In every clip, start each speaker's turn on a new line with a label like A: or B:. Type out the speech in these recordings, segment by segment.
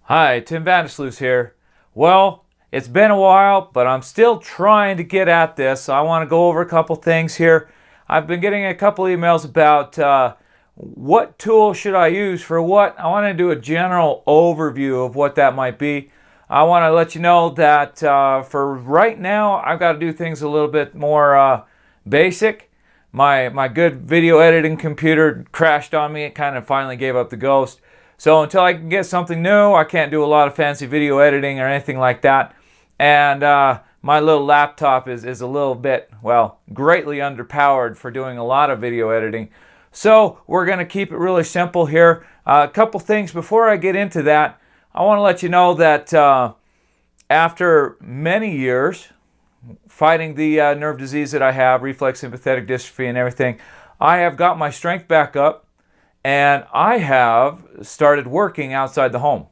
A: Hi, Tim Vandersloot here. Well, it's been a while, but I'm still trying to get at this. So I want to go over a couple things here. I've been getting a couple emails about what tool should I use for what. I want to do a general overview of what that might be. I want to let you know that for right now, I've got to do things a little bit more basic. My good video editing computer crashed on me. It kind of finally gave up the ghost. So until I can get something new, I can't do a lot of fancy video editing or anything like that. And my little laptop is a little bit, well, greatly underpowered for doing a lot of video editing. So we're going to keep it really simple here. A couple things before I get into that. I want to let you know that after many years fighting the nerve disease that I have, reflex sympathetic dystrophy and everything, I have got my strength back up. And I have started working outside the home.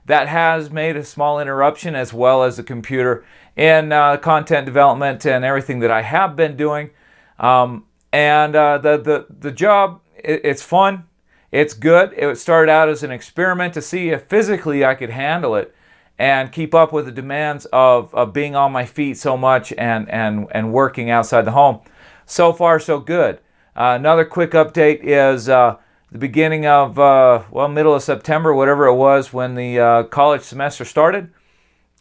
A: That has made a small interruption, as well as the computer, in content development and everything that I have been doing. The job, it's fun, it's good. It started out as an experiment to see if physically I could handle it and keep up with the demands of being on my feet so much and working outside the home. So far, so good. Another quick update is the beginning of, middle of September, whatever it was, when the college semester started,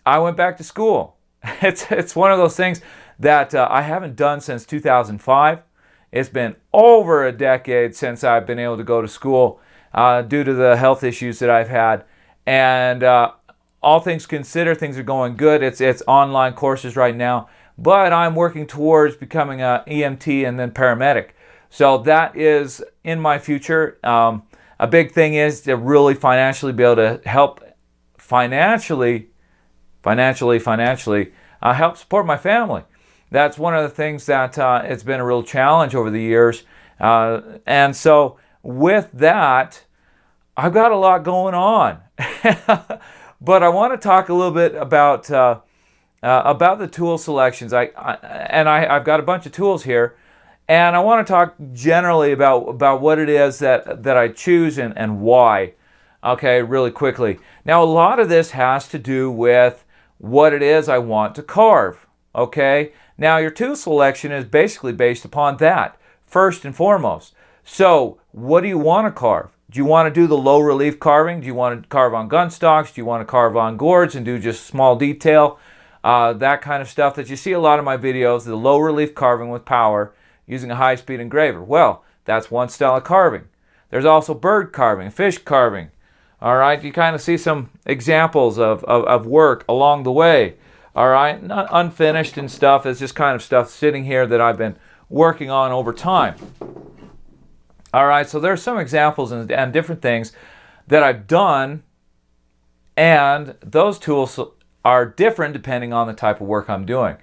A: I went back to school. It's one of those things that I haven't done since 2005. It's been over a decade since I've been able to go to school due to the health issues that I've had. And all things considered, things are going good. It's online courses right now, but I'm working towards becoming an EMT and then paramedic. So that is in my future. A big thing is to really financially be able to help financially help support my family. That's one of the things that it's been a real challenge over the years. And so with that, I've got a lot going on. But I want to talk a little bit about the tool selections. I've got a bunch of tools here. And I want to talk generally about what it is that I choose and why, okay, really quickly. Now, a lot of this has to do with what it is I want to carve, okay? Now, your tool selection is basically based upon that, first and foremost. So, what do you want to carve? Do you want to do the low relief carving? Do you want to carve on gun stocks? Do you want to carve on gourds and do just small detail? That kind of stuff that you see a lot of my videos, the low relief carving with power, using a high-speed engraver. Well, that's one style of carving. There's also bird carving, fish carving. All right, you kind of see some examples of work along the way. All right, not unfinished and stuff. It's just kind of stuff sitting here that I've been working on over time. All right, so there's some examples and different things that I've done, and those tools are different depending on the type of work I'm doing.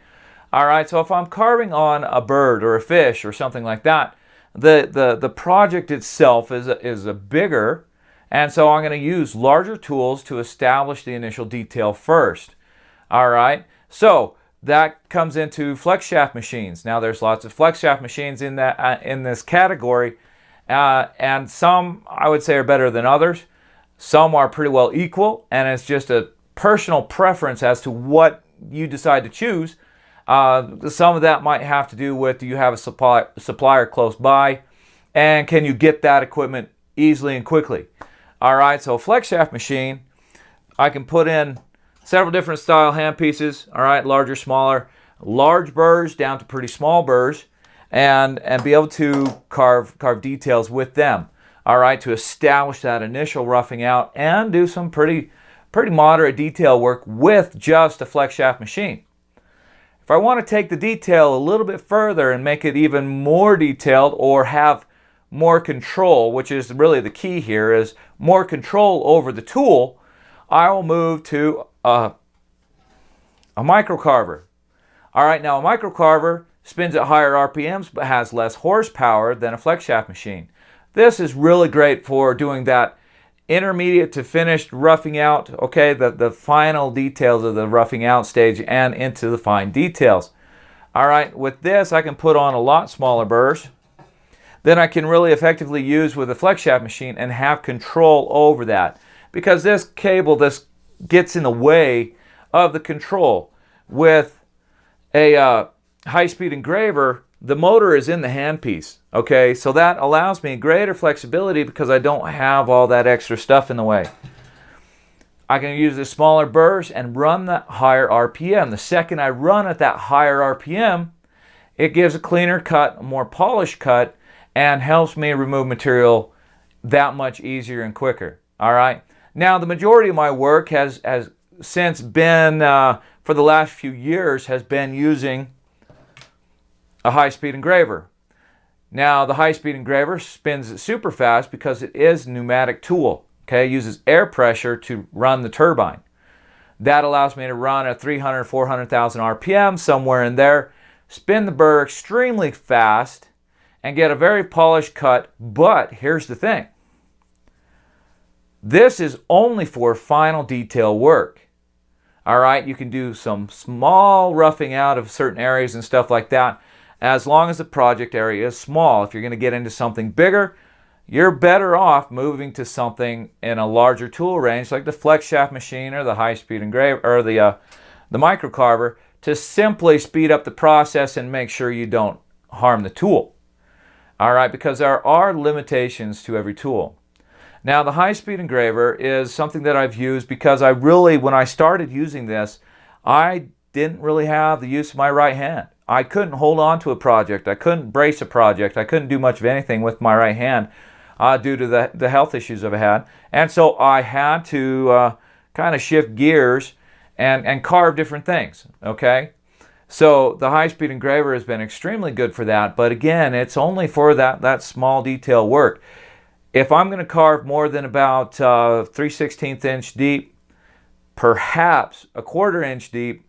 A: All right, so if I'm carving on a bird or a fish or something like that, the project itself is a bigger, and so I'm going to use larger tools to establish the initial detail first. All right, so that comes into flex shaft machines. Now there's lots of flex shaft machines in this category, and some I would say are better than others. Some are pretty well equal, and it's just a personal preference as to what you decide to choose. Some of that might have to do with, do you have a supplier close by, and can you get that equipment easily and quickly? All right, so a flex shaft machine, I can put in several different style hand pieces, all right, larger, smaller, large burrs down to pretty small burrs, and be able to carve details with them, all right, to establish that initial roughing out and do some pretty moderate detail work with just a flex shaft machine. If I want to take the detail a little bit further and make it even more detailed or have more control, which is really the key here, is more control over the tool, I will move to a microcarver. All right, now a microcarver spins at higher RPMs but has less horsepower than a flex shaft machine. This is really great for doing that intermediate to finished roughing out, okay, the final details of the roughing out stage and into the fine details. All right, with this I can put on a lot smaller burrs. Then I can really effectively use with a flex shaft machine and have control over that. because this cable, this gets in the way of the control. With a high-speed engraver, the motor is in the handpiece, okay? So that allows me greater flexibility because I don't have all that extra stuff in the way. I can use the smaller burrs and run the higher RPM. The second I run at that higher RPM, it gives a cleaner cut, a more polished cut, and helps me remove material that much easier and quicker, all right? Now, the majority of my work has since been, for the last few years, has been using a high-speed engraver. Now, the high-speed engraver spins super fast because it is a pneumatic tool. Okay, it uses air pressure to run the turbine. That allows me to run at 300, 400,000 RPM, somewhere in there, spin the burr extremely fast, and get a very polished cut. But here's the thing. This is only for final detail work. All right, you can do some small roughing out of certain areas and stuff like that, as long as the project area is small. If you're going to get into something bigger, you're better off moving to something in a larger tool range, like the flex shaft machine or the high-speed engraver or the micro carver, to simply speed up the process and make sure you don't harm the tool. All right, because there are limitations to every tool. Now, the high-speed engraver is something that I've used because when I started using this, I didn't really have the use of my right hand. I couldn't hold on to a project. I couldn't brace a project. I couldn't do much of anything with my right hand due to the health issues I've had. And so I had to kind of shift gears and carve different things, okay? So the high-speed engraver has been extremely good for that, but again, it's only for that small detail work. If I'm going to carve more than about 3/16 inch deep, perhaps a 1/4 inch deep,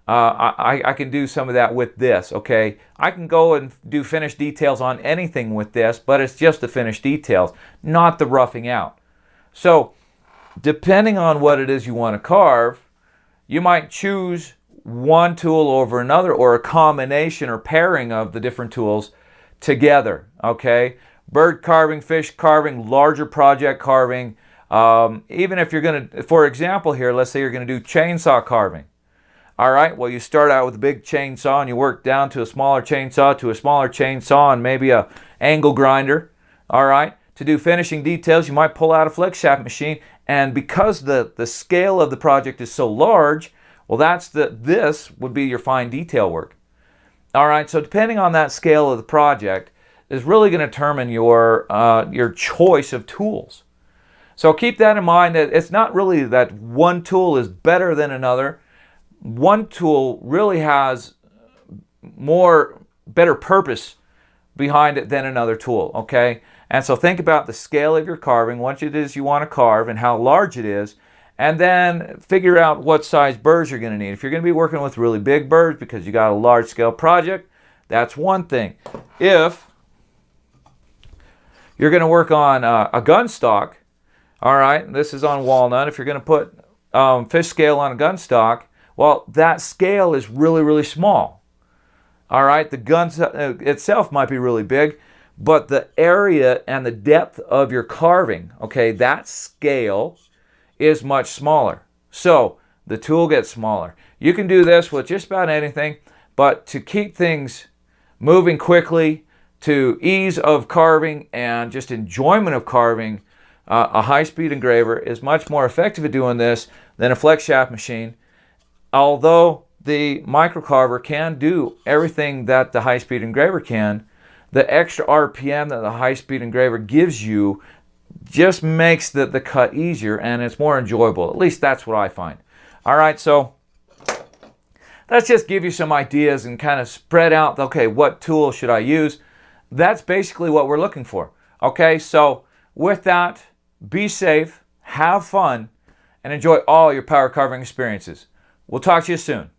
A: I can do some of that with this, okay? I can go and do finished details on anything with this, but it's just the finished details, not the roughing out. So, depending on what it is you want to carve, you might choose one tool over another, or a combination or pairing of the different tools together, okay? Bird carving, fish carving, larger project carving. Even if you're going to, for example here, let's say you're going to do chainsaw carving. All right, well, you start out with a big chainsaw and you work down to a smaller chainsaw and maybe a angle grinder. All right, to do finishing details, you might pull out a flex shaft machine, and because the scale of the project is so large, well, this would be your fine detail work. All right, so depending on that scale of the project is really going to determine your choice of tools. So keep that in mind, that it's not really that one tool is better than another. One tool really has better purpose behind it than another tool, okay? And so think about the scale of your carving, what it is you want to carve and how large it is, and then figure out what size burrs you're going to need. If you're going to be working with really big burrs because you got a large scale project, that's one thing. If you're going to work on a gun stock, all right, this is on walnut. If you're going to put fish scale on a gun stock, well, that scale is really, really small. All right, the gun itself might be really big, but the area and the depth of your carving, okay, that scale is much smaller. So the tool gets smaller. You can do this with just about anything, but to keep things moving quickly, to ease of carving and just enjoyment of carving, a high-speed engraver is much more effective at doing this than a flex shaft machine. Although the microcarver can do everything that the high-speed engraver can, the extra RPM that the high-speed engraver gives you just makes the cut easier, and it's more enjoyable. At least that's what I find. All right, so let's just give you some ideas and kind of spread out, okay, what tool should I use? That's basically what we're looking for. Okay, so with that, be safe, have fun, and enjoy all your power carving experiences. We'll talk to you soon.